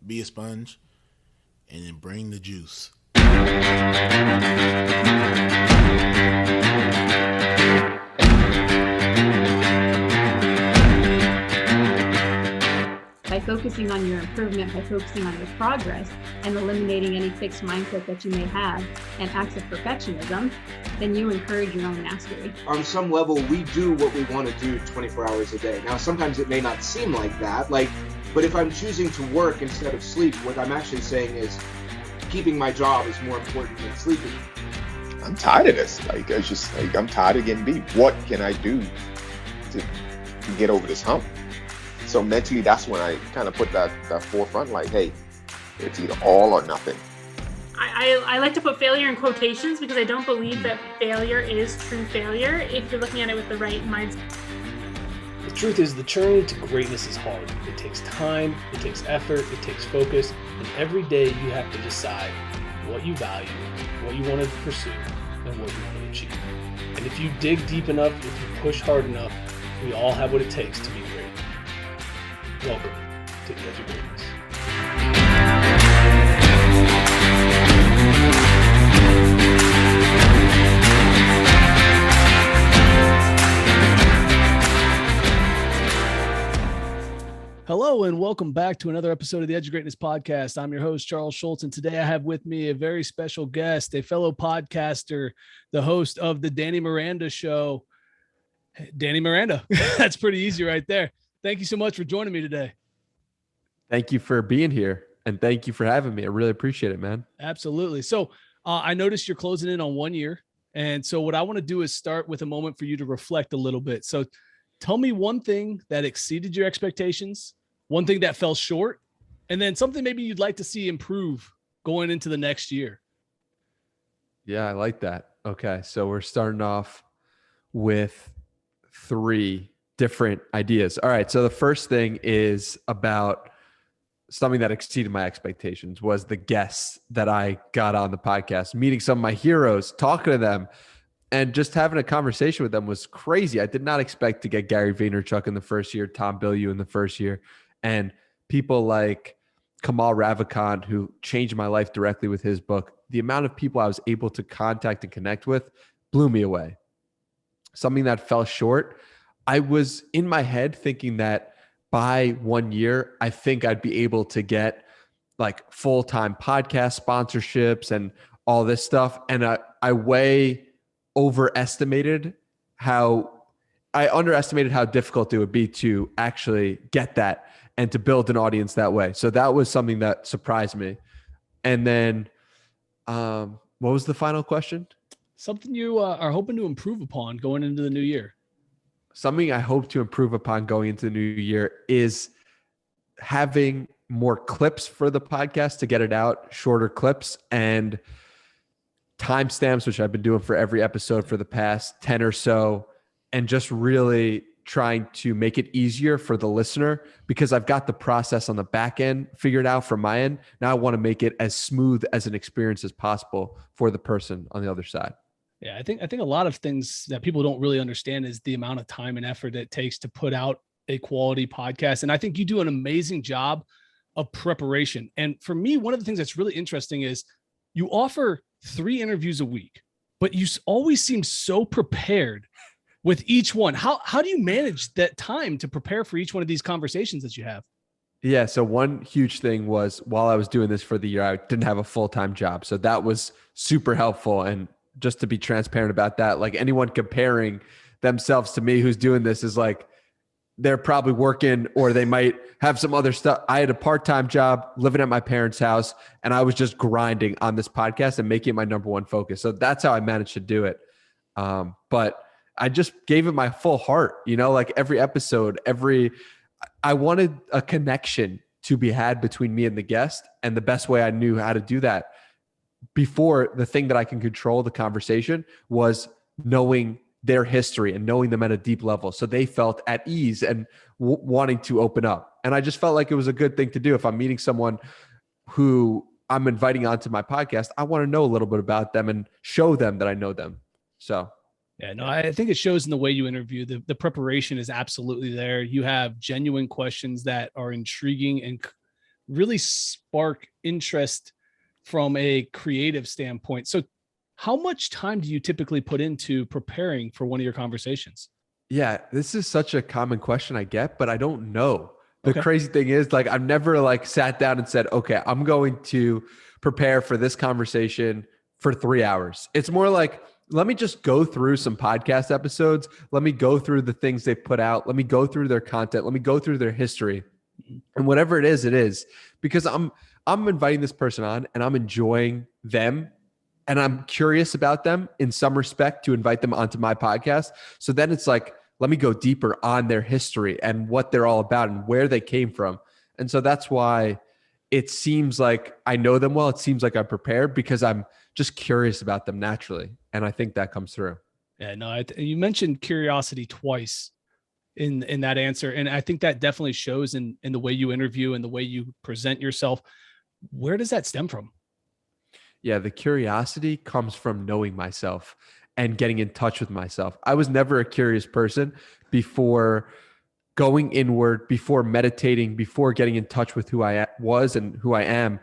be a sponge, and then bring the juice. By focusing on your improvement, by focusing on your progress, and eliminating any fixed mindset that you may have and acts of perfectionism, then you encourage your own mastery. On some level, we do what we want to do 24 hours a day. Now, sometimes it may not seem like that, but if I'm choosing to work instead of sleep, what I'm actually saying is keeping my job is more important than sleeping. I'm tired of this. I'm tired of getting beat. What can I do to get over this hump? So mentally, that's when I kind of put that forefront, like, hey, it's either all or nothing. I like to put failure in quotations because I don't believe that failure is true failure if you're looking at it with the right mindset. The truth is, the journey to greatness is hard. It takes time, it takes effort, it takes focus, and every day you have to decide what you value, what you want to pursue, and what you want to achieve. And if you dig deep enough, if you push hard enough, we all have what it takes to be great. Welcome to the Edge of Greatness. Hello and welcome back to another episode of the Edge of Greatness podcast. I'm your host, Charles Schultz, and today I have with me a very special guest, a fellow podcaster, the host of the Danny Miranda Show, Danny Miranda. That's pretty easy right there. Thank you so much for joining me today. Thank you for being here, and thank you for having me. I really appreciate it, man. Absolutely. So I noticed you're closing in on 1 year. And so what I want to do is start with a moment for you to reflect a little bit. So tell me one thing that exceeded your expectations, one thing that fell short, and then something maybe you'd like to see improve going into the next year. Yeah, I like that. Okay, so we're starting off with 3 different ideas. All right, so the first thing is about something that exceeded my expectations was the guests that I got on the podcast, meeting some of my heroes, talking to them, and just having a conversation with them was crazy. I did not expect to get Gary Vaynerchuk in the first year, Tom Bilyeu in the first year, and people like Kamal Ravikant, who changed my life directly with his book. The amount of people I was able to contact and connect with blew me away. Something that fell short, I was in my head thinking that by 1 year, I think I'd be able to get like full-time podcast sponsorships and all this stuff. And I way underestimated how difficult it would be to actually get that and to build an audience that way. So that was something that surprised me. And then what was the final question? Something you are hoping to improve upon going into the new year. Something I hope to improve upon going into the new year is having more clips for the podcast to get it out, shorter clips and timestamps, which I've been doing for every episode for the past 10 or so, and just really trying to make it easier for the listener because I've got the process on the back end figured out from my end. Now I want to make it as smooth as an experience as possible for the person on the other side. Yeah, I think a lot of things that people don't really understand is the amount of time and effort it takes to put out a quality podcast. And I think you do an amazing job of preparation. And for me, one of the things that's really interesting is you offer 3 interviews a week, but you always seem so prepared with each one. How do you manage that time to prepare for each one of these conversations that you have? Yeah. So one huge thing was while I was doing this for the year, I didn't have a full-time job. So that was super helpful. And just to be transparent about that, like anyone comparing themselves to me who's doing this is like, they're probably working or they might have some other stuff. I had a part-time job living at my parents' house and I was just grinding on this podcast and making it my number one focus. So that's how I managed to do it. But I just gave it my full heart, like every episode, I wanted a connection to be had between me and the guest. And the best way I knew how to do that before, the thing that I can control the conversation, was knowing their history and knowing them at a deep level. So they felt at ease and wanting to open up. And I just felt like it was a good thing to do. If I'm meeting someone who I'm inviting onto my podcast, I want to know a little bit about them and show them that I know them. So. Yeah, no, I think it shows in the way you interview. The preparation is absolutely there. You have genuine questions that are intriguing and really spark interest from a creative standpoint. So how much time do you typically put into preparing for one of your conversations? Yeah, this is such a common question I get, but I don't know. The Okay. crazy thing is, like, I've never like sat down and said, okay, I'm going to prepare for this conversation for 3 hours. It's more like, let me just go through some podcast episodes. Let me go through the things they put out. Let me go through their content. Let me go through their history. And whatever it is, because I'm inviting this person on and I'm enjoying them and I'm curious about them in some respect to invite them onto my podcast. So then it's like, let me go deeper on their history and what they're all about and where they came from. And so that's why it seems like I know them well. It seems like I'm prepared because I'm just curious about them naturally. And I think that comes through. Yeah, no, you mentioned curiosity twice in that answer. And I think that definitely shows in the way you interview and the way you present yourself. Where does that stem from? Yeah, the curiosity comes from knowing myself and getting in touch with myself. I was never a curious person before going inward, before meditating, before getting in touch with who I was and who I am.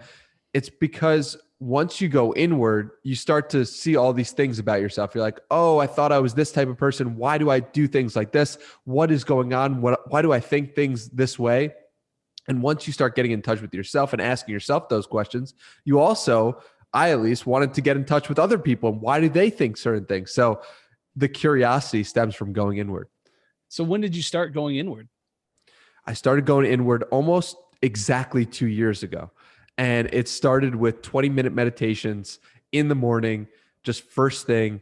It's because once you go inward, you start to see all these things about yourself. You're like, oh, I thought I was this type of person. Why do I do things like this? What is going on? Why do I think things this way? And once you start getting in touch with yourself and asking yourself those questions, you also, I at least, wanted to get in touch with other people. Why do they think certain things? So the curiosity stems from going inward. So when did you start going inward? I started going inward almost exactly 2 years ago. And it started with 20-minute meditations in the morning, just first thing,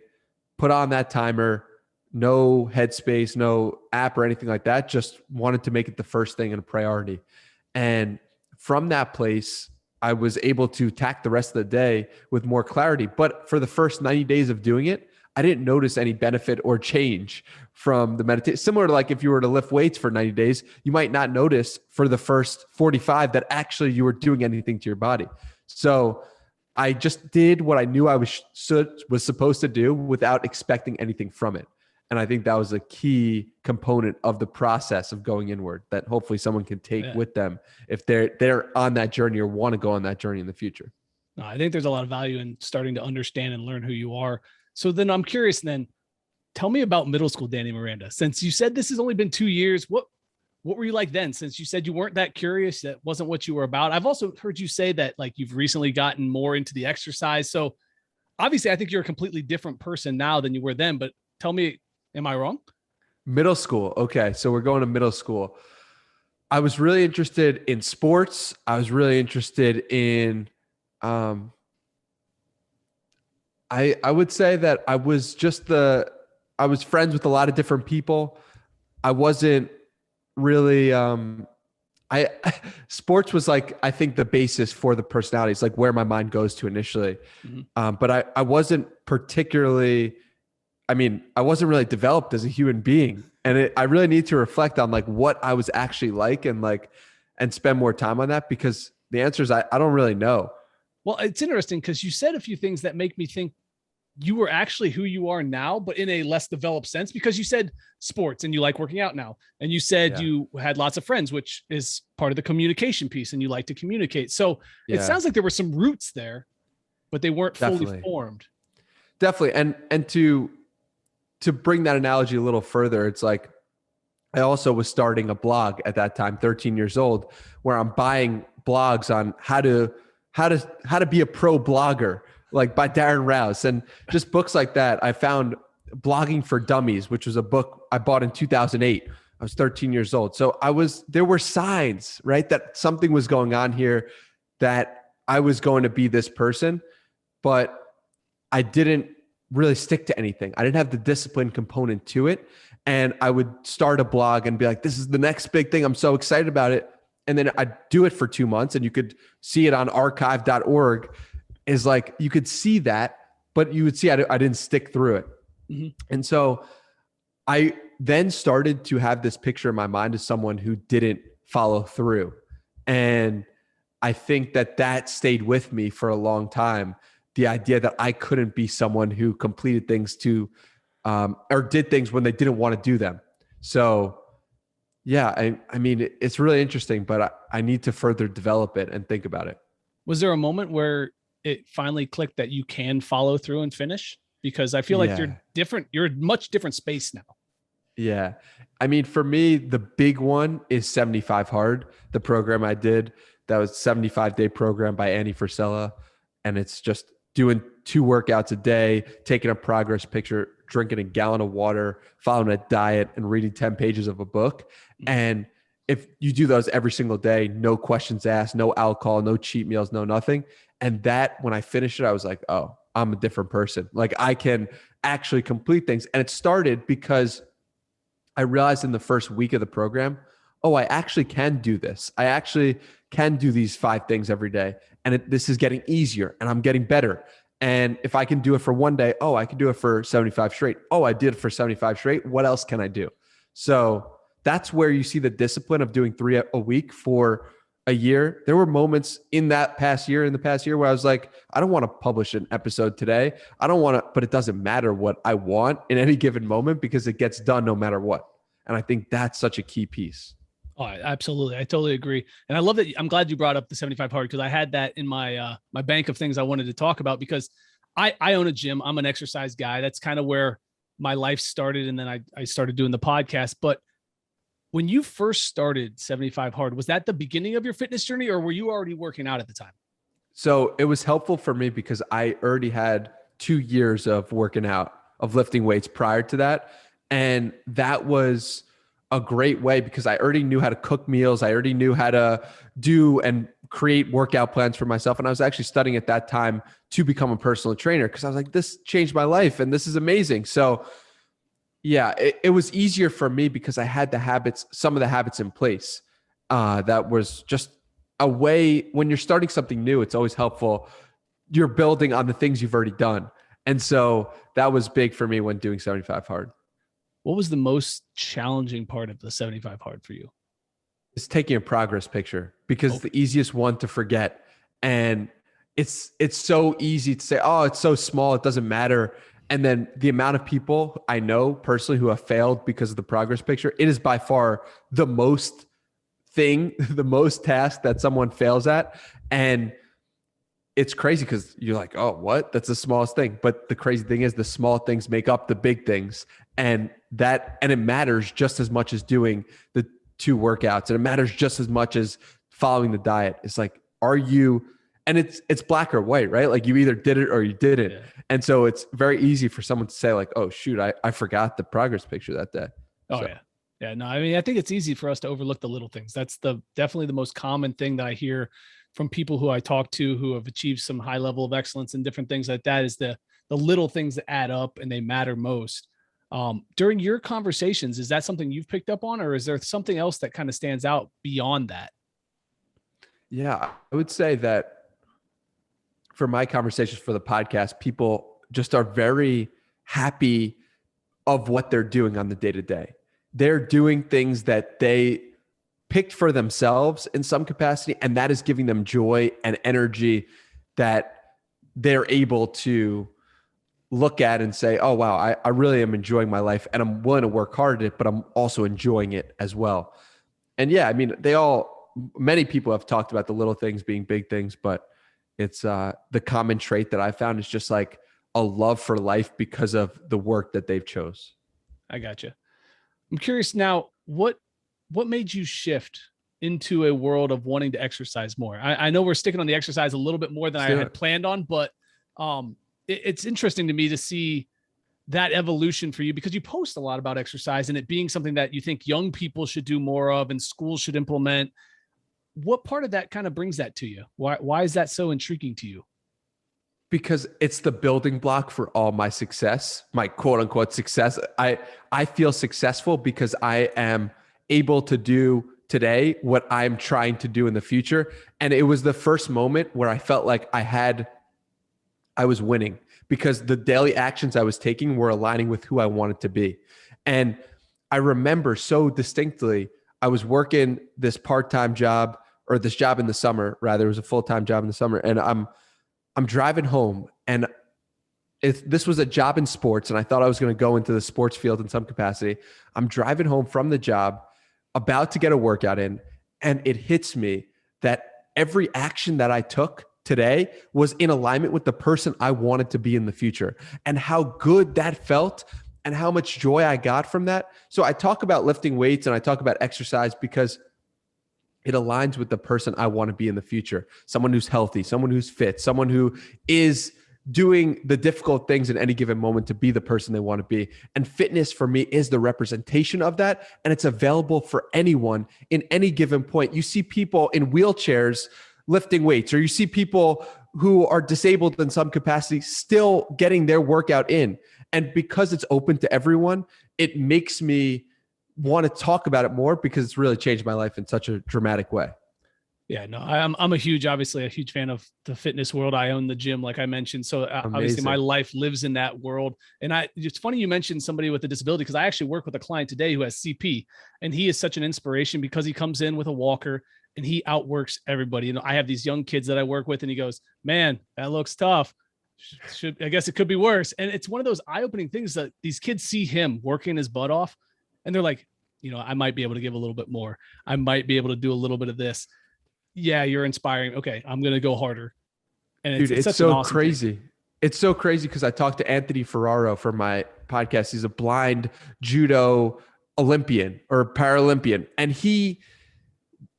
put on that timer, no headspace, no app or anything like that. Just wanted to make it the first thing and a priority. And from that place, I was able to tack the rest of the day with more clarity. But for the first 90 days of doing it, I didn't notice any benefit or change from the meditation. Similar to like if you were to lift weights for 90 days, you might not notice for the first 45 that actually you were doing anything to your body. So I just did what I knew I was supposed to do without expecting anything from it. And I think that was a key component of the process of going inward that hopefully someone can take with them if they're on that journey or want to go on that journey in the future. No, I think there's a lot of value in starting to understand and learn who you are. So then I'm curious then, tell me about middle school Danny Miranda. Since you said this has only been 2 years, what were you like then? Since you said you weren't that curious, that wasn't what you were about. I've also heard you say that like you've recently gotten more into the exercise. So obviously I think you're a completely different person now than you were then, but tell me, am I wrong? Middle school. Okay. So we're going to middle school. I was really interested in sports. I was really interested in, I would say that I was I was friends with a lot of different people. I wasn't really, sports was like, I think the basis for the personality. It's like where my mind goes to initially. Mm-hmm. But I wasn't particularly, I wasn't really developed as a human being. And I really need to reflect on like what I was actually like and spend more time on that, because the answer is I don't really know. Well, it's interesting because you said a few things that make me think you were actually who you are now, but in a less developed sense, because you said sports and you like working out now. And you said you had lots of friends, which is part of the communication piece, and you like to communicate. So it sounds like there were some roots there, but they weren't fully formed. Definitely. And to bring that analogy a little further, it's like, I also was starting a blog at that time, 13 years old, where I'm buying blogs on how to be a pro blogger, like by Darren Rouse, and just books like that. I found Blogging for Dummies, which was a book I bought in 2008. I was 13 years old. So there were signs, right, that something was going on here, that I was going to be this person, but I didn't really stick to anything. I didn't have the discipline component to it. And I would start a blog and be like, this is the next big thing. I'm so excited about it. And then I'd do it for 2 months, and you could see it on archive.org. Is like, you could see that, but you would see I didn't stick through it. Mm-hmm. And so I then started to have this picture in my mind of someone who didn't follow through. And I think that stayed with me for a long time. The idea that I couldn't be someone who completed things or did things when they didn't want to do them. So Yeah. I mean, it's really interesting, but I need to further develop it and think about it. Was there a moment where it finally clicked that you can follow through and finish? Because I feel like you're different. You're a much different space now. Yeah. I mean, for me, the big one is 75 Hard, the program I did. That was 75-day program by Annie Frisella. And it's just doing 2 workouts a day, taking a progress picture, drinking a gallon of water, following a diet, and reading 10 pages of a book. And if you do those every single day, no questions asked, no alcohol, no cheat meals, no nothing. And that, when I finished it, I was like, oh, I'm a different person. Like, I can actually complete things. And it started because I realized in the first week of the program, oh, I actually can do this. I actually can do these 5 things every day. And this is getting easier and I'm getting better. And if I can do it for one day, oh, I can do it for 75 straight. Oh, I did it for 75 straight. What else can I do? So that's where you see the discipline of doing 3 a week for a year. There were moments in the past year where I was like, I don't want to publish an episode today. I don't want to, but it doesn't matter what I want in any given moment because it gets done no matter what. And I think that's such a key piece. Oh, absolutely. I totally agree. And I love that. I'm glad you brought up the 75 Hard, because I had that in my, my bank of things I wanted to talk about, because I own a gym. I'm an exercise guy. That's kind of where my life started. And then I started doing the podcast. But when you first started 75 Hard, was that the beginning of your fitness journey, or were you already working out at the time? So it was helpful for me because I already had 2 years of working out, of lifting weights prior to that. And that was a great way because I already knew how to cook meals. I already knew how to do and create workout plans for myself. And I was actually studying at that time to become a personal trainer because I was like, this changed my life and this is amazing. So yeah, it was easier for me because I had the habits, some of the habits in place. That was just a way, when you're starting something new, it's always helpful. You're building on the things you've already done. And so that was big for me when doing 75 Hard. What was the most challenging part of the 75 Hard for you? It's taking a progress picture because it's the easiest one to forget. And it's so easy to say, oh, it's so small, it doesn't matter. And then the amount of people I know personally who have failed because of the progress picture, it is by far the most task that someone fails at. And it's crazy because you're like, oh, what? That's the smallest thing. But the crazy thing is the small things make up the big things. And it matters just as much as doing the 2 workouts. And it matters just as much as following the diet. It's like, and it's black or white, right? Like you either did it or you didn't. Yeah. And so it's very easy for someone to say like, oh shoot, I forgot the progress picture that day. Oh so. Yeah. No, I mean, I think it's easy for us to overlook the little things. That's definitely the most common thing that I hear from people who I talk to who have achieved some high level of excellence and different things like that, is the little things that add up and they matter most. During your conversations, is that something you've picked up on, or is there something else that kind of stands out beyond that? Yeah, I would say that for my conversations for the podcast, people just are very happy of what they're doing on the day-to-day. They're doing things that they picked for themselves in some capacity, and that is giving them joy and energy that they're able to look at and say, oh, wow, I really am enjoying my life and I'm willing to work hard at it, but I'm also enjoying it as well. And yeah, I mean, many people have talked about the little things being big things, but it's the common trait that I found is just like a love for life because of the work that they've chose. I got you. I'm curious now, what made you shift into a world of wanting to exercise more? I know we're sticking on the exercise a little bit more than I had planned on, but it's interesting to me to see that evolution for you, because you post a lot about exercise and it being something that you think young people should do more of and schools should implement. What part of that kind of brings that to you? Why is that so intriguing to you? Because it's the building block for all my success, my quote unquote success. I feel successful because I am able to do today what I'm trying to do in the future. And it was the first moment where I felt like I was winning because the daily actions I was taking were aligning with who I wanted to be. And I remember so distinctly, I was working this part-time job, or this job in the summer, rather. It was a full-time job in the summer. And I'm driving home, and this was a job in sports, and I thought I was going to go into the sports field in some capacity. I'm driving home from the job about to get a workout in, and it hits me that every action that I took today was in alignment with the person I wanted to be in the future, and how good that felt and how much joy I got from that. So I talk about lifting weights and I talk about exercise because it aligns with the person I want to be in the future. Someone who's healthy, someone who's fit, someone who is doing the difficult things in any given moment to be the person they want to be. And fitness for me is the representation of that. And it's available for anyone in any given point. You see people in wheelchairs lifting weights, or you see people who are disabled in some capacity still getting their workout in. And because it's open to everyone, it makes me want to talk about it more because it's really changed my life in such a dramatic way. Yeah, no, I'm obviously a huge fan of the fitness world. I own the gym, like I mentioned. So obviously my life lives in that world. And it's funny you mentioned somebody with a disability, because I actually work with a client today who has CP, and he is such an inspiration because he comes in with a walker and he outworks everybody. You know, I have these young kids that I work with, and he goes, "Man, that looks tough. I guess it could be worse." And it's one of those eye-opening things that these kids see him working his butt off, and they're like, you know, I might be able to give a little bit more. I might be able to do a little bit of this. Yeah, you're inspiring. Okay, I'm going to go harder. And it's such so an awesome crazy. thing. It's so crazy because I talked to Anthony Ferraro for my podcast. He's a blind judo Olympian or Paralympian. And he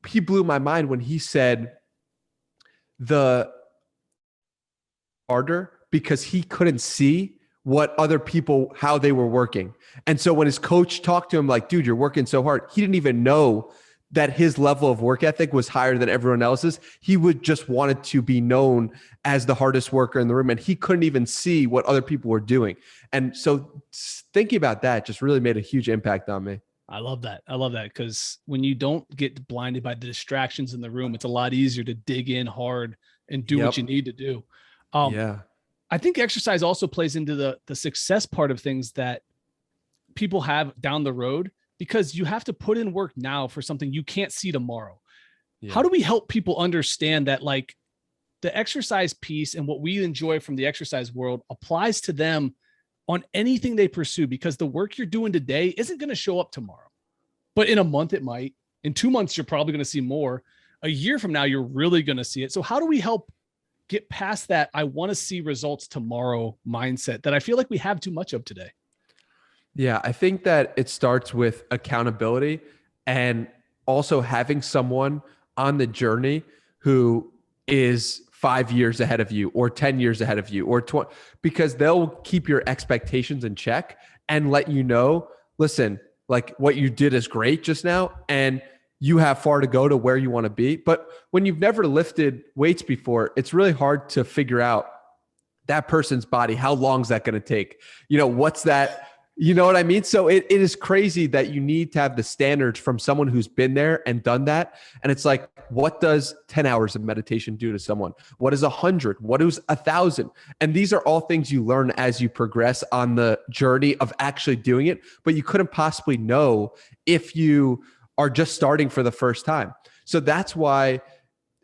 blew my mind when he said the harder because he couldn't see what other people, how they were working. And so when his coach talked to him like, dude, you're working so hard, he didn't even know that his level of work ethic was higher than everyone else's. He would just wanted to be known as the hardest worker in the room. And he couldn't even see what other people were doing. And so thinking about that just really made a huge impact on me. I love that. Because when you don't get blinded by the distractions in the room, it's a lot easier to dig in hard and do what you need to do. I think exercise also plays into the success part of things that people have down the road, because you have to put in work now for something you can't see tomorrow. Yeah. How do we help people understand that, like, the exercise piece and what we enjoy from the exercise world applies to them on anything they pursue? Because the work you're doing today isn't going to show up tomorrow, but in a month it might. In 2 months, you're probably going to see more. A year from now, you're really going to see it. So how do we help get past that I want to see results tomorrow mindset that I feel like we have too much of today? Yeah, I think that it starts with accountability and also having someone on the journey who is 5 years ahead of you or 10 years ahead of you or 20, because they'll keep your expectations in check and let you know, listen, like what you did is great just now and you have far to go to where you want to be. But when you've never lifted weights before, it's really hard to figure out that person's body. How long is that going to take? You know, what's that? You know what I mean? So it is crazy that you need to have the standards from someone who's been there and done that. And it's like, what does 10 hours of meditation do to someone? What is 100? What is 1,000? And these are all things you learn as you progress on the journey of actually doing it, but you couldn't possibly know if you are just starting for the first time. So that's why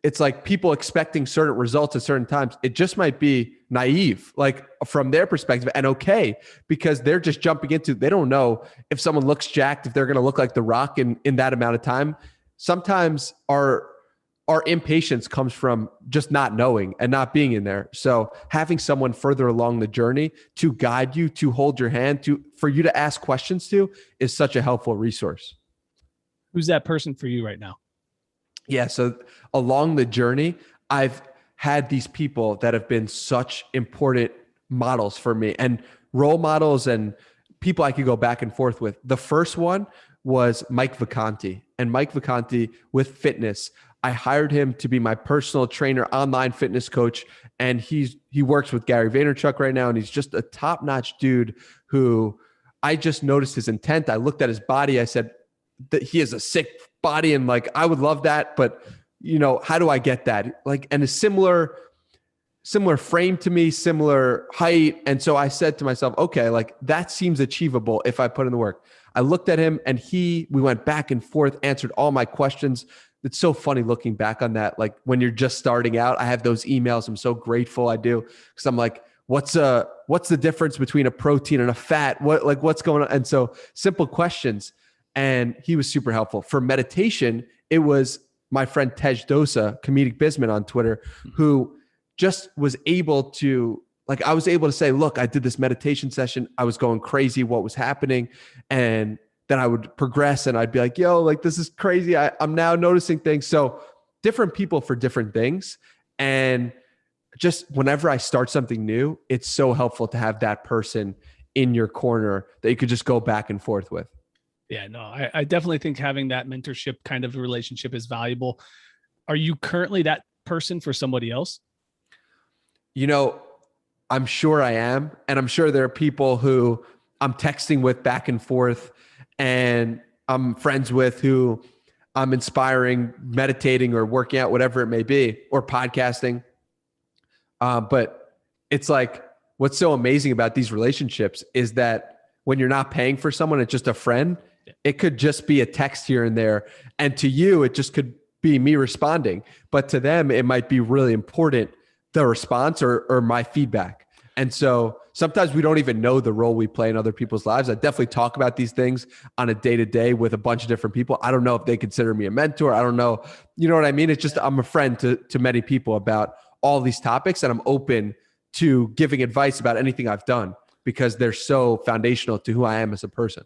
it's like people expecting certain results at certain times. It just might be naive, like from their perspective, and okay, because they're just jumping into, they don't know if someone looks jacked, if they're going to look like The Rock in that amount of time. Sometimes our impatience comes from just not knowing and not being in there. So having someone further along the journey to guide you, to hold your hand, for you to ask questions to, is such a helpful resource. Who's that person for you right now? Yeah. So along the journey, I've had these people that have been such important models for me and role models and people I could go back and forth with. The first one was Mike Vacanti, and Mike Vacanti with fitness. I hired him to be my personal trainer, online fitness coach. And he works with Gary Vaynerchuk right now. And he's just a top-notch dude who I just noticed his intent. I looked at his body. I said that he has a sick body and like, I would love that, but you know, how do I get that? Like, and a similar frame to me, similar height. And so I said to myself, okay, like that seems achievable if I put in the work. I looked at him and we went back and forth, answered all my questions. It's so funny looking back on that. Like when you're just starting out, I have those emails. I'm so grateful I do. Cause I'm like, what's the difference between a protein and a fat? What's going on? And so simple questions. and he was super helpful. For meditation, it was my friend Tej Dosa, Comedic Bisman on Twitter, who just was able to, like, I was able to say, look, I did this meditation session. I was going crazy. What was happening? And then I would progress and I'd be like, yo, like, this is crazy. I'm now noticing things. So different people for different things. And just whenever I start something new, it's so helpful to have that person in your corner that you could just go back and forth with. Yeah, no, I definitely think having that mentorship kind of relationship is valuable. Are you currently that person for somebody else? You know, I'm sure I am. And I'm sure there are people who I'm texting with back and forth and I'm friends with who I'm inspiring, meditating or working out, whatever it may be, or podcasting. But it's like, what's so amazing about these relationships is that when you're not paying for someone, it's just a friend. It could just be a text here and there. And to you, it just could be me responding. But to them, it might be really important, the response or my feedback. And so sometimes we don't even know the role we play in other people's lives. I definitely talk about these things on a day-to-day with a bunch of different people. I don't know if they consider me a mentor. I don't know. You know what I mean? It's just, I'm a friend to many people about all these topics, and I'm open to giving advice about anything I've done because they're so foundational to who I am as a person.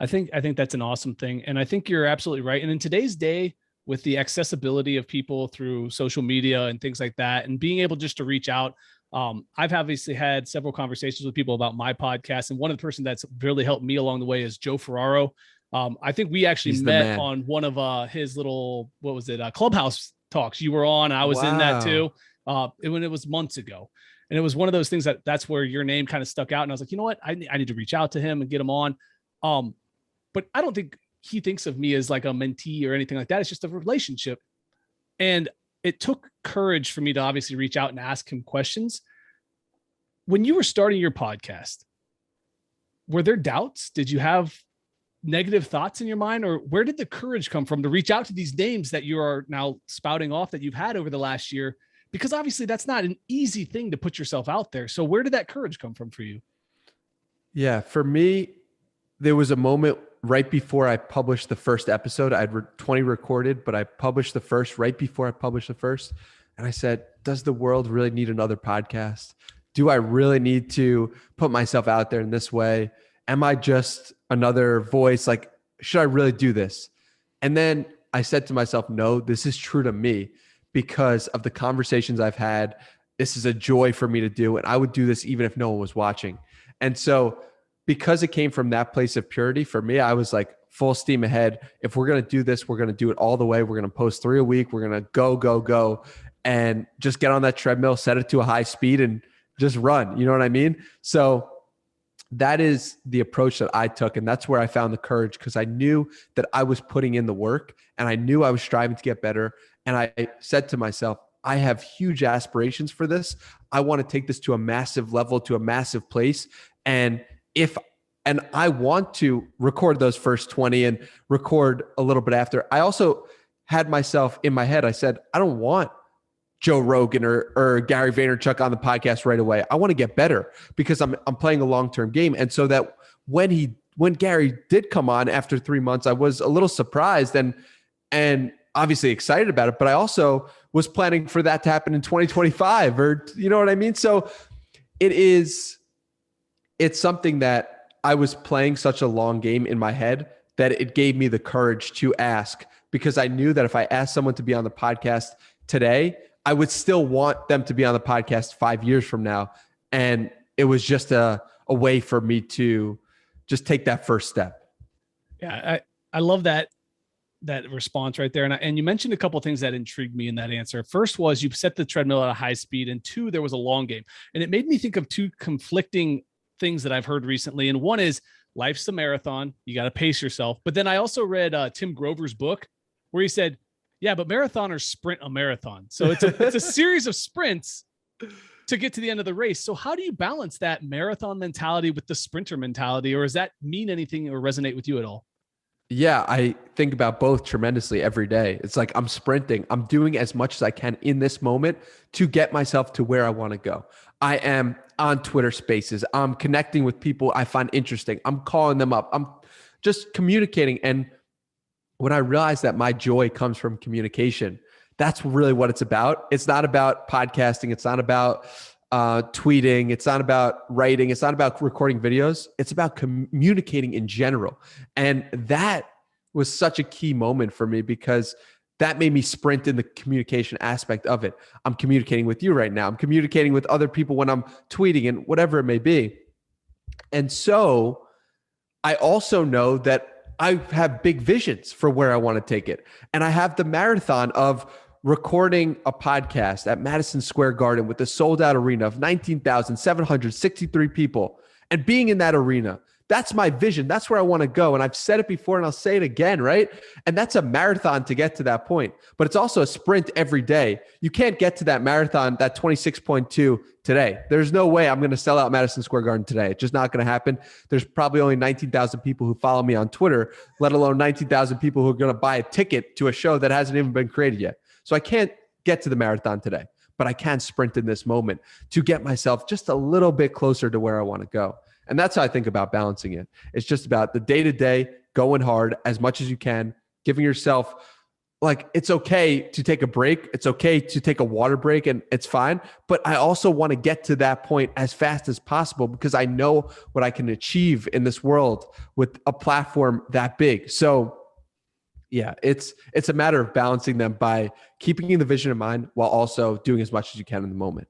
I think that's an awesome thing. And I think you're absolutely right. And in today's day, with the accessibility of people through social media and things like that, and being able just to reach out, I've obviously had several conversations with people about my podcast. And one of the person that's really helped me along the way is Joe Ferraro. I think we actually met on one of his little, Clubhouse talks you were on. I was in that too. When it was months ago. And it was one of those things that's where your name kind of stuck out. And I was like, you know what? I need to reach out to him and get him on. But I don't think he thinks of me as like a mentee or anything like that. It's just a relationship. And it took courage for me to obviously reach out and ask him questions. When you were starting your podcast, were there doubts? Did you have negative thoughts in your mind, or where did the courage come from to reach out to these names that you are now spouting off that you've had over the last year? Because obviously that's not an easy thing to put yourself out there. So where did that courage come from for you? Yeah, for me, there was a moment right before I published the first episode. I had 20 recorded, but I published the first right before I published the first. And I said, does the world really need another podcast? Do I really need to put myself out there in this way? Am I just another voice? Like, should I really do this? And then I said to myself, no, this is true to me because of the conversations I've had. This is a joy for me to do. And I would do this even if no one was watching. And so because it came from that place of purity, for me, I was like full steam ahead. If we're going to do this, we're going to do it all the way. We're going to post 3 a week. We're going to go, and just get on that treadmill, set it to a high speed and just run. You know what I mean? So that is the approach that I took. And that's where I found the courage, because I knew that I was putting in the work and I knew I was striving to get better. And I said to myself, I have huge aspirations for this. I want to take this to a massive level, to a massive place. And I want to record those first 20 and record a little bit after. I also had myself in my head. I said, I don't want Joe Rogan or Gary Vaynerchuk on the podcast right away. I want to get better because I'm playing a long-term game. And so that when Gary did come on after 3 months, I was a little surprised and obviously excited about it, but I also was planning for that to happen in 2025 or, you know what I mean? So it's something that I was playing such a long game in my head that it gave me the courage to ask, because I knew that if I asked someone to be on the podcast today, I would still want them to be on the podcast 5 years from now. And it was just a way for me to just take that first step. Yeah. I love that response right there. And you mentioned a couple of things that intrigued me in that answer. First was you set the treadmill at a high speed, and 2, there was a long game. And it made me think of 2 conflicting things that I've heard recently. And one is life's a marathon. You got to pace yourself. But then I also read Tim Grover's book where he said, yeah, but marathoners sprint a marathon. So it's a series of sprints to get to the end of the race. So how do you balance that marathon mentality with the sprinter mentality? Or does that mean anything or resonate with you at all? Yeah, I think about both tremendously every day. It's like I'm sprinting. I'm doing as much as I can in this moment to get myself to where I want to go. I am on Twitter Spaces. I'm connecting with people I find interesting. I'm calling them up. I'm just communicating. And when I realized that my joy comes from communication, that's really what it's about. It's not about podcasting. It's not about tweeting. It's not about writing. It's not about recording videos. It's about communicating in general. And that was such a key moment for me because that made me sprint in the communication aspect of it. I'm communicating with you right now. I'm communicating with other people when I'm tweeting and whatever it may be. And so I also know that I have big visions for where I want to take it. And I have the marathon of recording a podcast at Madison Square Garden with a sold out arena of 19,763 people and being in that arena. That's my vision. That's where I want to go. And I've said it before and I'll say it again, right? And that's a marathon to get to that point, but it's also a sprint every day. You can't get to that marathon, that 26.2 today. There's no way I'm going to sell out Madison Square Garden today. It's just not going to happen. There's probably only 19,000 people who follow me on Twitter, let alone 19,000 people who are going to buy a ticket to a show that hasn't even been created yet. So I can't get to the marathon today, but I can sprint in this moment to get myself just a little bit closer to where I want to go. And that's how I think about balancing it. It's just about the day-to-day, going hard as much as you can, giving yourself, like, it's okay to take a break. It's okay to take a water break and it's fine. But I also want to get to that point as fast as possible because I know what I can achieve in this world with a platform that big. So yeah, it's a matter of balancing them by keeping the vision in mind while also doing as much as you can in the moment.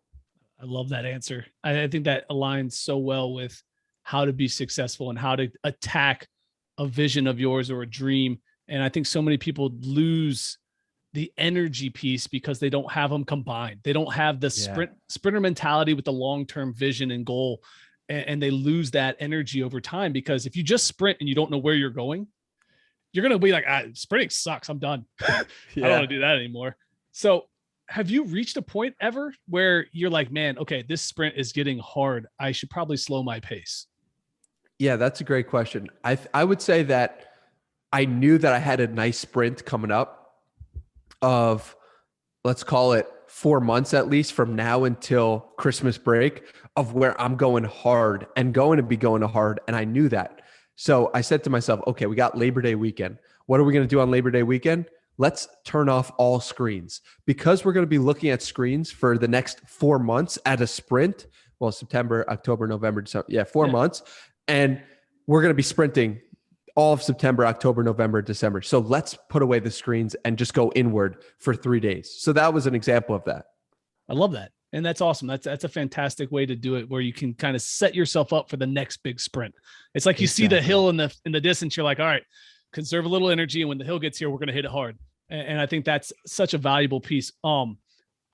I love that answer. I think that aligns so well with how to be successful and how to attack a vision of yours or a dream. And I think so many people lose the energy piece because they don't have them combined. They don't have the sprinter mentality with the long-term vision and goal. And they lose that energy over time because if you just sprint and you don't know where you're going, you're going to be like, sprinting sucks. I'm done. I don't want to do that anymore. So have you reached a point ever where you're like, man, okay, this sprint is getting hard. I should probably slow my pace? Yeah, that's a great question. I would say that I knew that I had a nice sprint coming up of, let's call it 4 months at least from now until Christmas break, of where I'm going hard and going to be going hard. And I knew that. So I said to myself, okay, we got Labor Day weekend. What are we going to do on Labor Day weekend? Let's turn off all screens because we're going to be looking at screens for the next 4 months at a sprint. Well, September, October, November, December. Yeah, 4 months. And we're going to be sprinting all of September, October, November, December. So let's put away the screens and just go inward for 3 days. So that was an example of that. I love that. And that's awesome. That's a fantastic way to do it where you can kind of set yourself up for the next big sprint. It's like you see the hill in the distance. You're like, all right, conserve a little energy. And when the hill gets here, we're going to hit it hard. And I think that's such a valuable piece.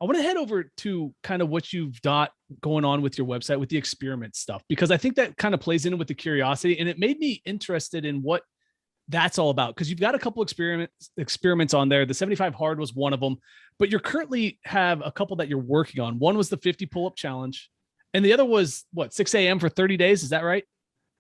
I want to head over to kind of what you've got going on with your website with the experiment stuff, because I think that kind of plays in with the curiosity, and it made me interested in what that's all about. Because you've got a couple experiments on there. The 75 hard was one of them, but you currently have a couple that you're working on. One was the 50 pull-up challenge, and the other was 6 a.m. for 30 days. Is that right?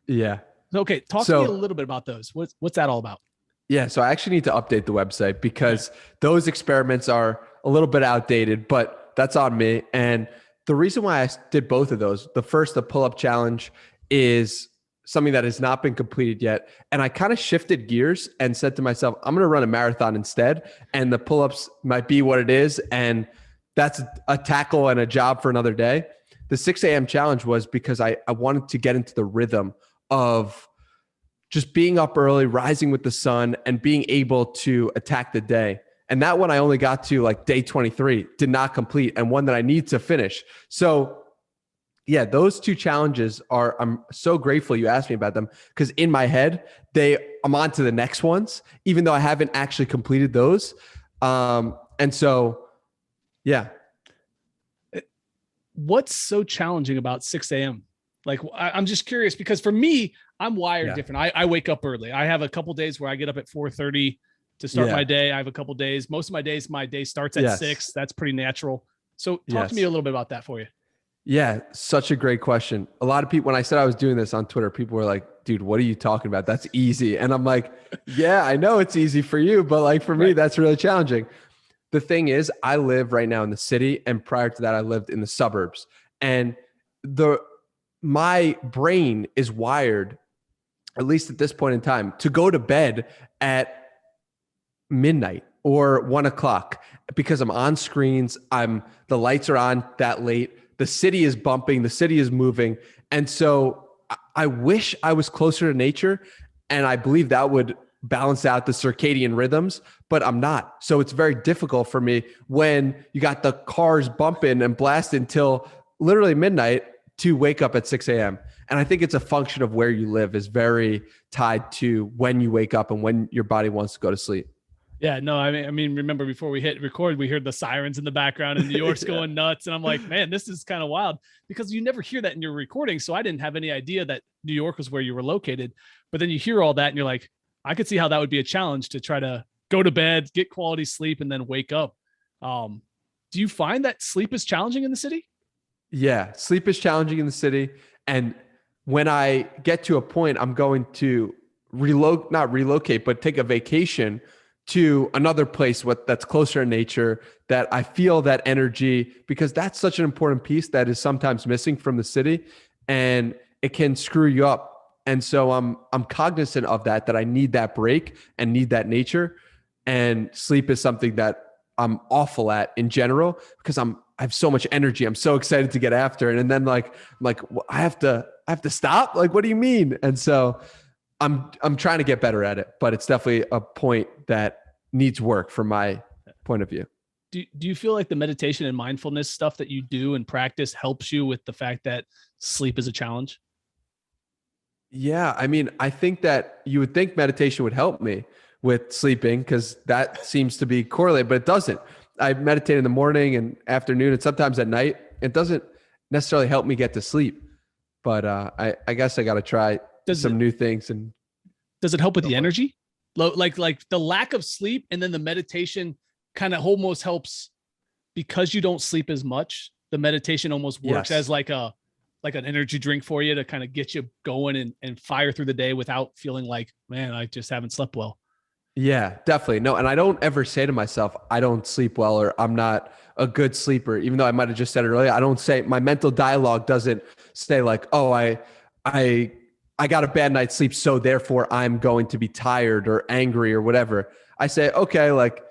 Yeah. Okay. Talk to me a little bit about those. What's that all about? Yeah. So I actually need to update the website because those experiments are a little bit outdated, but that's on me. And the reason why I did both of those, the first, the pull-up challenge, is something that has not been completed yet. And I kind of shifted gears and said to myself, I'm going to run a marathon instead. And the pull-ups might be what it is. And that's a tackle and a job for another day. The 6 a.m. challenge was because I wanted to get into the rhythm of just being up early, rising with the sun, and being able to attack the day. And that one I only got to like day 23, did not complete, and one that I need to finish. So yeah, those two challenges I'm so grateful you asked me about them, because in my head, I'm on to the next ones, even though I haven't actually completed those. And so, yeah. What's so challenging about 6 a.m.? Like, I'm just curious, because for me, I'm wired different. I wake up early. I have a couple days where I get up at 4:30 to start my day. I have a couple days. Most of my day starts at 6. That's pretty natural. So talk to me a little bit about that for you. Yeah, such a great question. A lot of people, when I said I was doing this on Twitter, people were like, dude, what are you talking about? That's easy. And I'm like, yeah, I know it's easy for you, but like for me, that's really challenging. The thing is, I live right now in the city, and prior to that, I lived in the suburbs. And my brain is wired at least at this point in time, to go to bed at midnight or 1 o'clock because I'm on screens. The lights are on that late. The city is bumping. The city is moving. And so I wish I was closer to nature, and I believe that would balance out the circadian rhythms, but I'm not. So it's very difficult for me when you got the cars bumping and blasting till literally midnight to wake up at 6 a.m. And I think it's a function of where you live is very tied to when you wake up and when your body wants to go to sleep. Yeah, no, I mean, remember before we hit record, we heard the sirens in the background and New York's going nuts. And I'm like, man, this is kind of wild because you never hear that in your recording. So I didn't have any idea that New York was where you were located. But then you hear all that and you're like, I could see how that would be a challenge to try to go to bed, get quality sleep, and then wake up. Do you find that sleep is challenging in the city? Yeah, sleep is challenging in the city. And when I get to a point, I'm going to not relocate, but take a vacation to another place that's closer in nature, that I feel that energy, because that's such an important piece that is sometimes missing from the city, and it can screw you up. And so I'm cognizant of that I need that break and need that nature. And sleep is something that I'm awful at in general because I have so much energy. I'm so excited to get after it. And then like I have to stop. Like, what do you mean? And so I'm trying to get better at it, but it's definitely a point that needs work from my point of view. Do you feel like the meditation and mindfulness stuff that you do and practice helps you with the fact that sleep is a challenge? Yeah. I mean, I think that you would think meditation would help me with sleeping because that seems to be correlated, but it doesn't. I meditate in the morning and afternoon and sometimes at night. It doesn't necessarily help me get to sleep, but I guess I got to try some new things. And does it help with the energy? Like the lack of sleep and then the meditation kind of almost helps because you don't sleep as much. The meditation almost works as like an energy drink for you to kind of get you going and fire through the day without feeling like, man, I just haven't slept well. Yeah, definitely. No, and I don't ever say to myself, I don't sleep well, or I'm not a good sleeper, even though I might have just said it earlier. I don't say, my mental dialogue doesn't say like, oh, I got a bad night's sleep, so therefore I'm going to be tired or angry or whatever. I say, okay, like,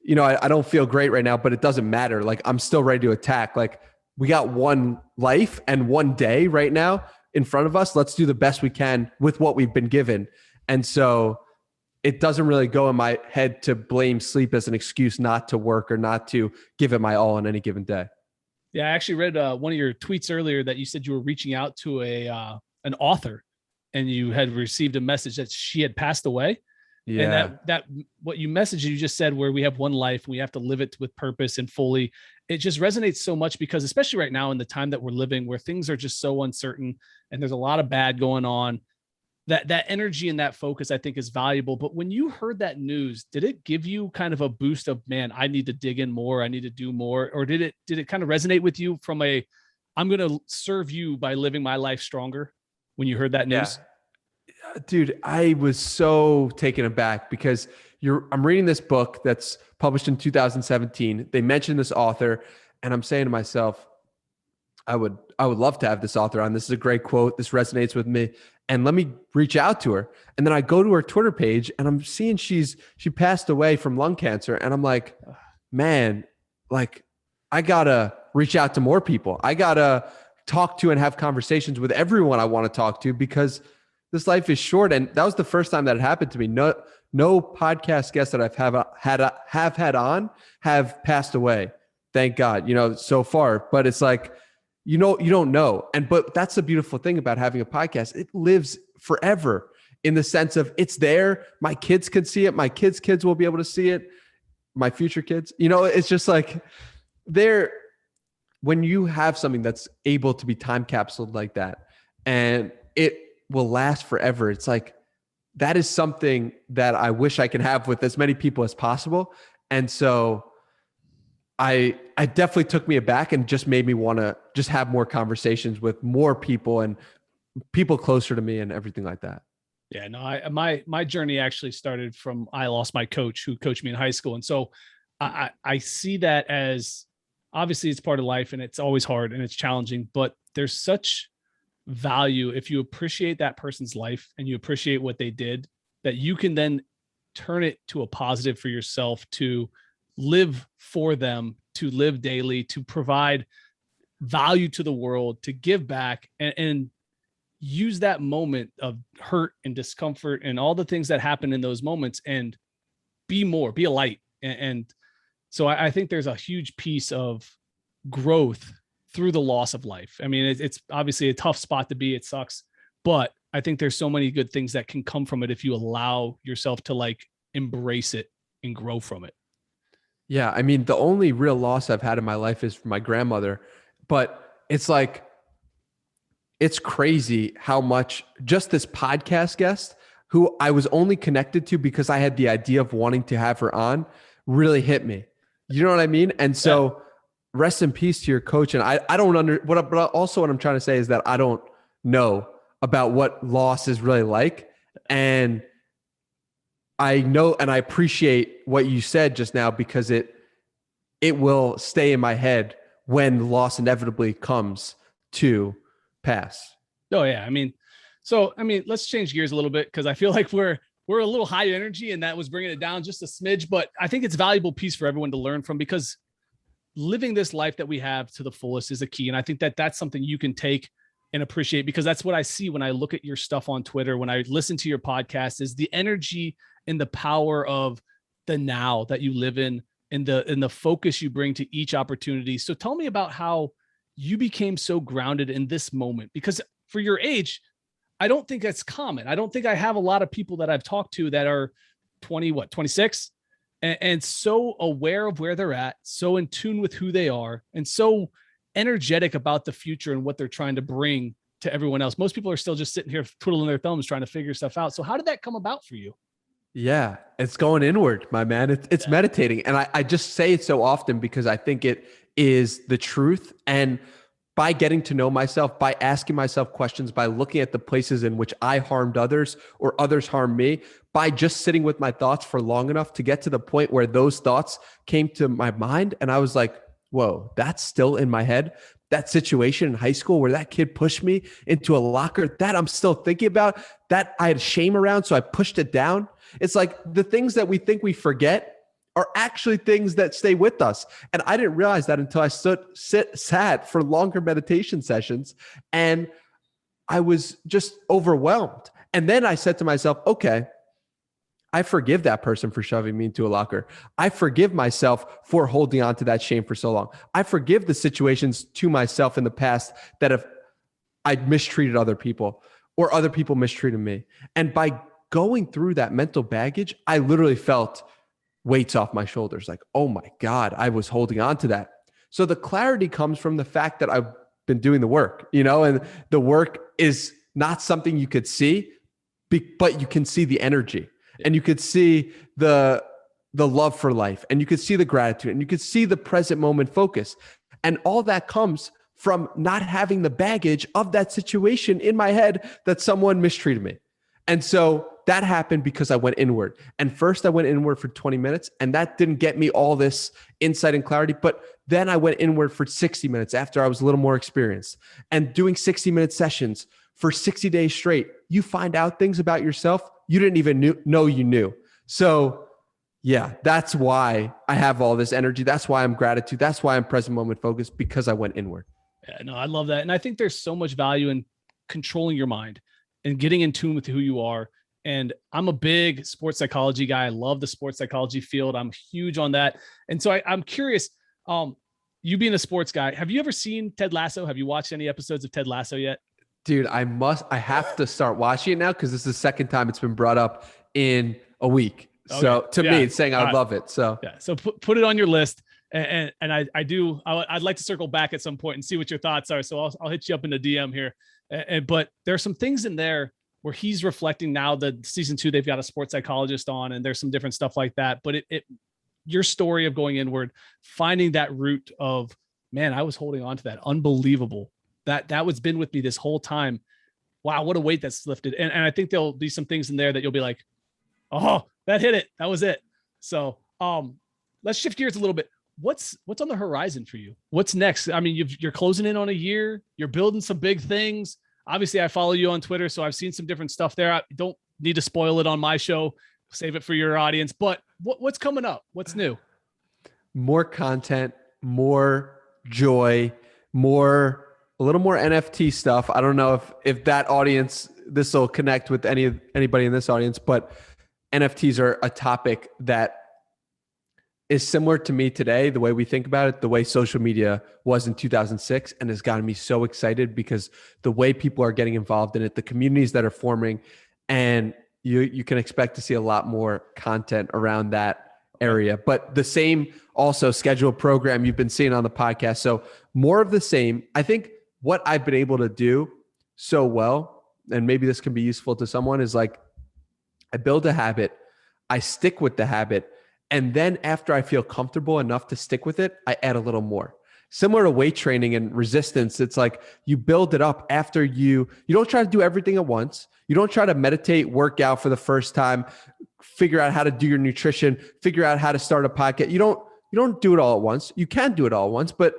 you know, I don't feel great right now, but it doesn't matter. Like, I'm still ready to attack. Like, we got one life and one day right now in front of us. Let's do the best we can with what we've been given. And so it doesn't really go in my head to blame sleep as an excuse not to work or not to give it my all on any given day. Yeah, I actually read one of your tweets earlier that you said you were reaching out to an author and you had received a message that she had passed away. Yeah. And that what you messaged, you just said, where we have one life, we have to live it with purpose and fully. It just resonates so much because especially right now in the time that we're living, where things are just so uncertain and there's a lot of bad going on, that energy and that focus, I think, is valuable. But when you heard that news, did it give you kind of a boost of, man, I need to dig in more, I need to do more? Or did it kind of resonate with you from I'm going to serve you by living my life stronger when you heard that news? Yeah. Dude, I was so taken aback because I'm reading this book that's published in 2017. They mentioned this author, and I'm saying to myself, I would love to have this author on. This is a great quote. This resonates with me. And let me reach out to her. And then I go to her Twitter page and I'm seeing she passed away from lung cancer. And I'm like, man, like, I gotta reach out to more people. I gotta talk to and have conversations with everyone I want to talk to because this life is short. And that was the first time that it happened to me. No podcast guests that I've had on have passed away. Thank God, so far. But it's like, you don't know. But that's the beautiful thing about having a podcast. It lives forever in the sense of it's there. My kids can see it. My kids' will be able to see it. My future kids, it's just like when you have something that's able to be time capsuled like that and it will last forever. It's like, that is something that I wish I could have with as many people as possible. And so I definitely took me aback and just made me want to just have more conversations with more people and people closer to me and everything like that. Yeah, no, my journey actually started from, I lost my coach who coached me in high school. And so I see that as, obviously it's part of life and it's always hard and it's challenging, but there's such value, if you appreciate that person's life and you appreciate what they did, that you can then turn it to a positive for yourself, to live for them, to live daily, to provide value to the world, to give back, and use that moment of hurt and discomfort and all the things that happen in those moments and be a light. And so I think there's a huge piece of growth through the loss of life. I mean, it's obviously a tough spot to be. It sucks, but I think there's so many good things that can come from it if you allow yourself to like embrace it and grow from it. Yeah. I mean, the only real loss I've had in my life is from my grandmother, but it's like, it's crazy how much just this podcast guest, who I was only connected to because I had the idea of wanting to have her on, really hit me. You know what I mean? And so rest in peace to your coach. And I don't but also what I'm trying to say is that I don't know about what loss is really like. And I know, and I appreciate what you said just now, because it will stay in my head when loss inevitably comes to pass. Oh yeah. I mean, let's change gears a little bit, because I feel like we're a little high energy and that was bringing it down just a smidge, but I think it's a valuable piece for everyone to learn from, because living this life that we have to the fullest is a key. And I think that that's something you can take and appreciate, because that's what I see when I look at your stuff on Twitter, when I listen to your podcast, is the energy and the power of the now that you live in, and the focus you bring to each opportunity. So tell me about how you became so grounded in this moment, because for your age, I don't think that's common. I don't think I have a lot of people that I've talked to that are 26 and so aware of where they're at, so in tune with who they are, and so energetic about the future and what they're trying to bring to everyone else. Most people are still just sitting here twiddling their thumbs trying to figure stuff out. So how did that come about for you? Yeah, it's going inward, my man. It's meditating. And I just say it so often because I think it is the truth. And by getting to know myself, by asking myself questions, by looking at the places in which I harmed others or others harmed me, by just sitting with my thoughts for long enough to get to the point where those thoughts came to my mind. And I was like, whoa, that's still in my head. That situation in high school where that kid pushed me into a locker, that I'm still thinking about, that I had shame around, so I pushed it down. It's like the things that we think we forget are actually things that stay with us. And I didn't realize that until I sat for longer meditation sessions, and I was just overwhelmed. And then I said to myself, okay, I forgive that person for shoving me into a locker. I forgive myself for holding on to that shame for so long. I forgive the situations to myself in the past that have I mistreated other people or other people mistreated me. And by going through that mental baggage, I literally felt weights off my shoulders. Like, oh my God, I was holding on to that. So the clarity comes from the fact that I've been doing the work, and the work is not something you could see, but you can see the energy. And you could see the love for life, and you could see the gratitude, and you could see the present moment focus. And all that comes from not having the baggage of that situation in my head that someone mistreated me. And so that happened because I went inward. And first I went inward for 20 minutes, and that didn't get me all this insight and clarity. But then I went inward for 60 minutes after I was a little more experienced, and doing 60-minute sessions for 60 days straight. You find out things about yourself you didn't even know you knew. So yeah, that's why I have all this energy. That's why I'm gratitude. That's why I'm present moment focused, because I went inward. Yeah, no, I love that. And I think there's so much value in controlling your mind and getting in tune with who you are. And I'm a big sports psychology guy. I love the sports psychology field. I'm huge on that. And so I'm curious, you being a sports guy, have you ever seen Ted Lasso? Have you watched any episodes of Ted Lasso yet? Dude, I have to start watching it now, because this is the second time it's been brought up in a week. Okay. So to me, it's saying I love it. So yeah, so put it on your list. And I'd like to circle back at some point and see what your thoughts are. So I'll hit you up in the DM here. But there are some things in there where he's reflecting now that season 2, they've got a sports psychologist on, and there's some different stuff like that. But your story of going inward, finding that root of, man, I was holding on to that. Unbelievable. That was been with me this whole time. Wow, what a weight that's lifted. And I think there'll be some things in there that you'll be like, oh, that hit it. That was it. So let's shift gears a little bit. What's on the horizon for you? What's next? I mean, you're closing in on a year. You're building some big things. obviously I follow you on Twitter, so I've seen some different stuff there. I don't need to spoil it on my show. Save it for your audience. But what's coming up? What's new? More content, more joy, a little more NFT stuff. I don't know if that audience, this will connect with anybody in this audience, but NFTs are a topic that is similar to me today, the way we think about it, the way social media was in 2006, and has gotten me so excited because the way people are getting involved in it, the communities that are forming, and you can expect to see a lot more content around that area. But the same also scheduled program you've been seeing on the podcast. So more of the same. I think what I've been able to do so well, and maybe this can be useful to someone, is like I build a habit, I stick with the habit, and then after I feel comfortable enough to stick with it, I add a little more. Similar to weight training and resistance, it's like you build it up after you don't try to do everything at once. You don't try to meditate, work out for the first time, figure out how to do your nutrition, figure out how to start a podcast. You don't do it all at once. You can do it all at once, but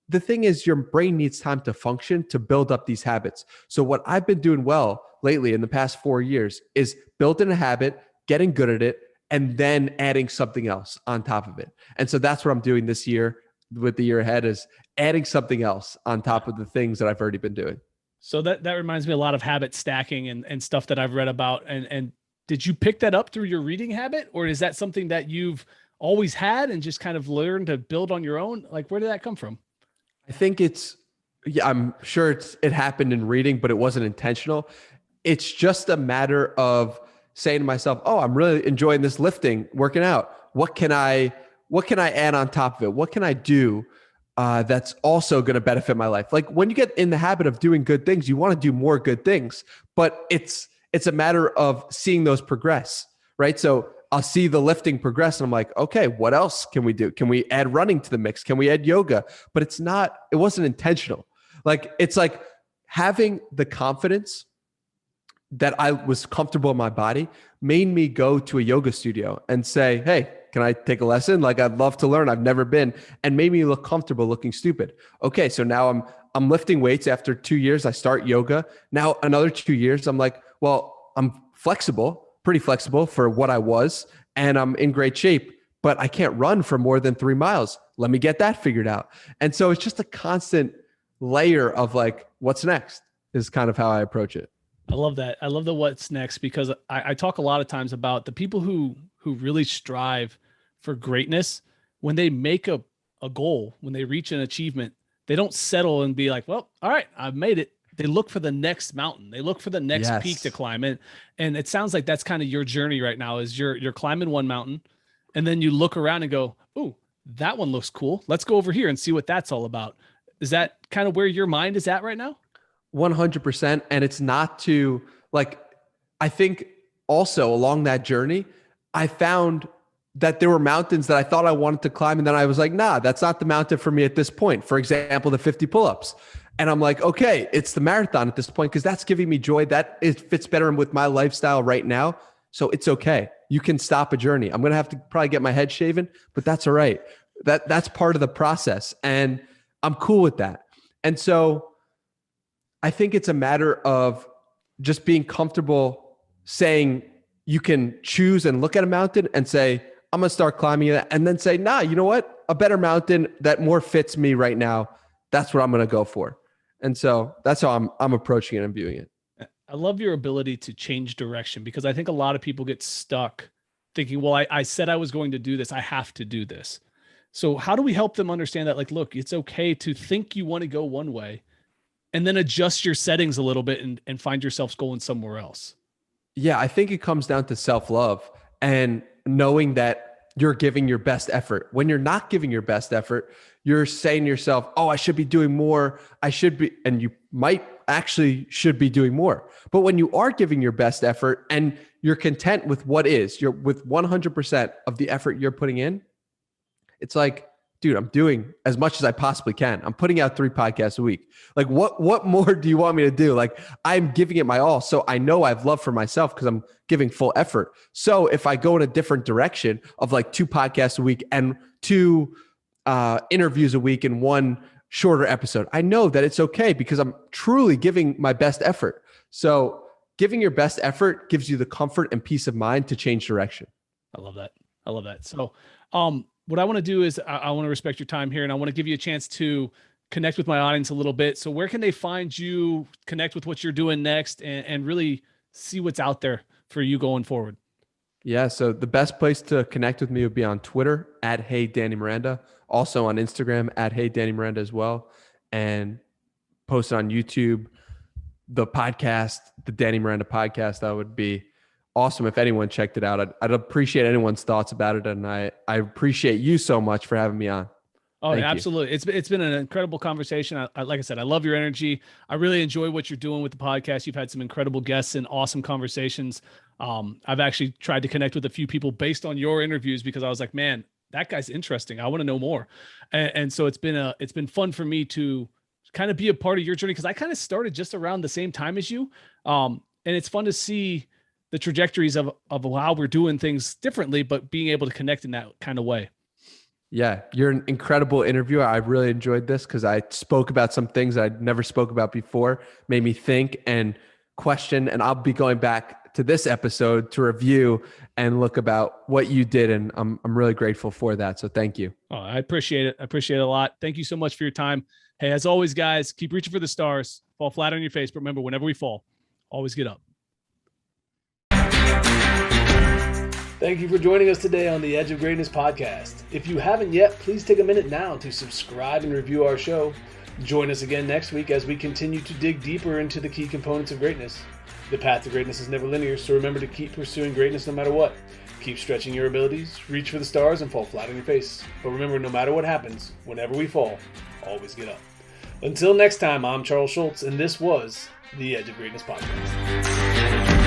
the thing is your brain needs time to function, to build up these habits. So what I've been doing well lately in the past 4 years is building a habit, getting good at it, and then adding something else on top of it. And so that's what I'm doing this year with the year ahead, is adding something else on top of the things that I've already been doing. So that reminds me a lot of habit stacking and stuff that I've read about. And did you pick that up through your reading habit, or is that something that you've always had and just kind of learned to build on your own? Like, where did that come from? I think I'm sure it happened in reading, but it wasn't intentional. It's just a matter of saying to myself, oh, I'm really enjoying this lifting, working out. What can I add on top of it? What can I do that's also going to benefit my life? Like when you get in the habit of doing good things, you want to do more good things, but it's a matter of seeing those progress, right? So I'll see the lifting progress and I'm like, okay, what else can we do? Can we add running to the mix? Can we add yoga? But it wasn't intentional. Like, it's like having the confidence that I was comfortable in my body made me go to a yoga studio and say, hey, can I take a lesson? Like, I'd love to learn. I've never been, and made me look comfortable looking stupid. Okay. So now I'm lifting weights. After 2 years, I start yoga. Now another 2 years, I'm like, well, I'm pretty flexible for what I was, and I'm in great shape, but I can't run for more than 3 miles. Let me get that figured out. And so it's just a constant layer of like, what's next is kind of how I approach it. I love that. I love the what's next, because I talk a lot of times about the people who really strive for greatness. When they make a goal, when they reach an achievement, they don't settle and be like, well, all right, I've made it. They look for the next mountain. They look for the next peak to climb in. And it sounds like that's kind of your journey right now, is you're climbing one mountain, and then you look around and go, ooh, that one looks cool. Let's go over here and see what that's all about. Is that kind of where your mind is at right now? 100%. And it's not to like, I think also along that journey, I found that there were mountains that I thought I wanted to climb. And then I was like, nah, that's not the mountain for me at this point. For example, the 50 pull-ups. And I'm like, okay, it's the marathon at this point, because that's giving me joy. It fits better with my lifestyle right now. So it's okay. You can stop a journey. I'm going to have to probably get my head shaven, but that's all right. That's part of the process. And I'm cool with that. And so I think it's a matter of just being comfortable saying you can choose and look at a mountain and say, I'm going to start climbing it, and then say, nah, you know what? A better mountain that more fits me right now. That's what I'm going to go for. And so that's how I'm approaching it and viewing it. I love your ability to change direction, because I think a lot of people get stuck thinking, well, I said I was going to do this. I have to do this. So how do we help them understand that, like, look, it's okay to think you want to go one way, and then adjust your settings a little bit and find yourself going somewhere else? Yeah, I think it comes down to self-love and knowing that you're giving your best effort. When you're not giving your best effort, you're saying to yourself, oh, I should be doing more. And you might actually should be doing more. But when you are giving your best effort and you're content with what is, you're with 100% of the effort you're putting in, it's like, dude, I'm doing as much as I possibly can. I'm putting out 3 podcasts a week. Like, what more do you want me to do? Like, I'm giving it my all. So I know I have love for myself because I'm giving full effort. So if I go in a different direction of like 2 podcasts a week and 2 interviews a week and 1 shorter episode. I know that it's okay because I'm truly giving my best effort. So giving your best effort gives you the comfort and peace of mind to change direction. I love that. I love that. So, what I want to do is I want to respect your time here, and I want to give you a chance to connect with my audience a little bit. So where can they find you, connect with what you're doing next, and really see what's out there for you going forward? Yeah. So the best place to connect with me would be on Twitter at Hey Danny Miranda, also on Instagram at Hey Danny Miranda as well, and post on YouTube, the podcast, the Danny Miranda Podcast. That would be awesome if anyone checked it out. I'd appreciate anyone's thoughts about it. And I appreciate you so much for having me on. Oh, yeah, absolutely. It's been an incredible conversation. Like I said, I love your energy. I really enjoy what you're doing with the podcast. You've had some incredible guests and awesome conversations. I've actually tried to connect with a few people based on your interviews because I was like, man, that guy's interesting. I want to know more. And so it's been fun for me to kind of be a part of your journey because I kind of started just around the same time as you. And it's fun to see the trajectories of how we're doing things differently, but being able to connect in that kind of way. Yeah, you're an incredible interviewer. I really enjoyed this because I spoke about some things I never spoke about before, made me think and question. And I'll be going back to this episode to review and look about what you did. And I'm really grateful for that. So thank you. Oh, I appreciate it. I appreciate it a lot. Thank you so much for your time. Hey, as always, guys, keep reaching for the stars, fall flat on your face. But remember, whenever we fall, always get up. Thank you for joining us today on the Edge of Greatness podcast. If you haven't yet, please take a minute now to subscribe and review our show. Join us again next week as we continue to dig deeper into the key components of greatness. The path to greatness is never linear, so remember to keep pursuing greatness no matter what. Keep stretching your abilities, reach for the stars, and fall flat on your face. But remember, no matter what happens, whenever we fall, always get up. Until next time, I'm Charles Schultz, and this was the Edge of Greatness podcast.